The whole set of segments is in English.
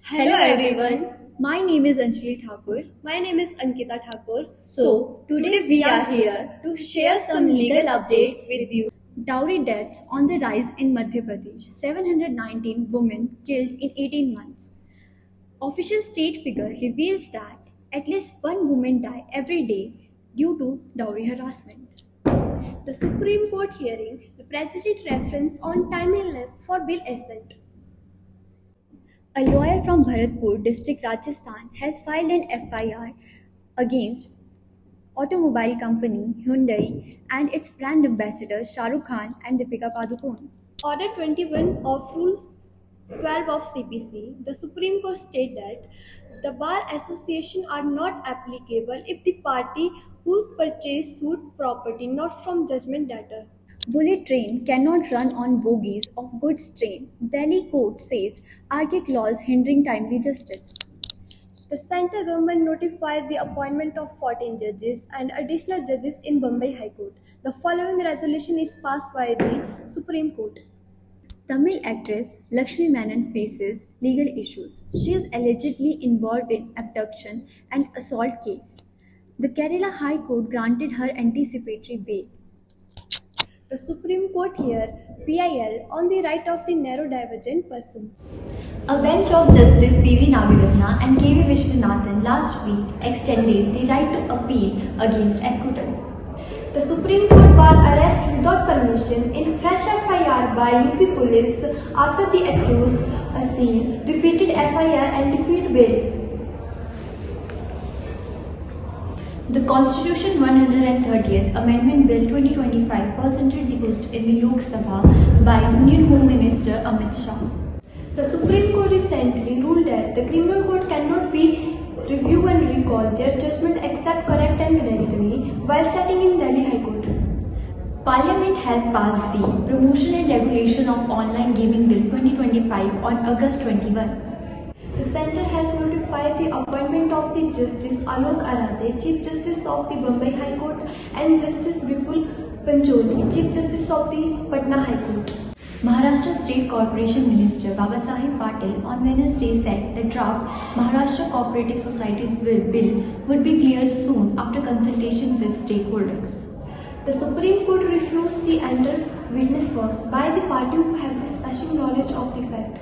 Hello everyone. My name is Anjali Thakur. My name is Ankita Thakur. Today we are here to share some legal updates with you. Dowry deaths on the rise in Madhya Pradesh. 719 women killed in 18 months. Official state figure reveals that at least one woman die every day due to dowry harassment. The Supreme Court hearing, the President reference on timeliness for bill assent. A lawyer from Bharatpur district, Rajasthan, has filed an FIR against automobile company Hyundai and its brand ambassadors Shah Rukh Khan and Deepika Padukone. Order 21 of Rules 12 of CPC, the Supreme Court stated that the Bar Association are not applicable if the party who purchased suit property not from judgment debtor. Bullet train cannot run on bogies of goods train. Delhi court says RK clause hindering timely justice. The central government notified the appointment of 14 judges and additional judges in Bombay High Court. The following resolution is passed by the Supreme Court. Tamil actress Lakshmi Menon faces legal issues. She is allegedly involved in abduction and assault case. The Kerala High Court granted her anticipatory bail. The Supreme Court heard PIL on the right of the narrow divergent person. A bench of Justice P.V. Naviratna and K.V. Vishwanathan last week extended the right to appeal against acquittal. The Supreme Court bar arrest without permission in fresh FIR by UP police after the accused Asil repeated FIR and defeat bail. The Constitution 130th Amendment Bill 2025 was introduced in the Lok Sabha by Union Home Minister Amit Shah. The Supreme Court recently ruled that the criminal court cannot be review and recall their judgment except correct and canonically while sitting in Delhi High Court. Parliament has passed the Promotion and Regulation of Online Gaming Bill 2025 on August 21. The Centre has notified the appointment of the Justice Alok Arade, Chief Justice of the Bombay High Court, and Justice Vipul Pancholi, Chief Justice of the Patna High Court. Maharashtra State Corporation Minister Babasaheb Patil on Wednesday said the draft Maharashtra Cooperative Societies Bill would be cleared soon after consultation with stakeholders. The Supreme Court refused the enter witness works by the party who have the special knowledge of the fact.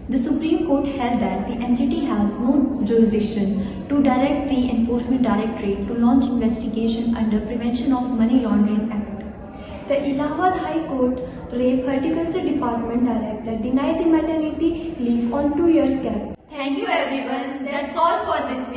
The Supreme Court held that the NGT has no jurisdiction to direct the Enforcement Directorate to launch investigation under Prevention of Money Laundering Act. The Allahabad High Court Rape Horticulture Department Director denied the maternity leave on 2 years gap. Thank you everyone. That's all for this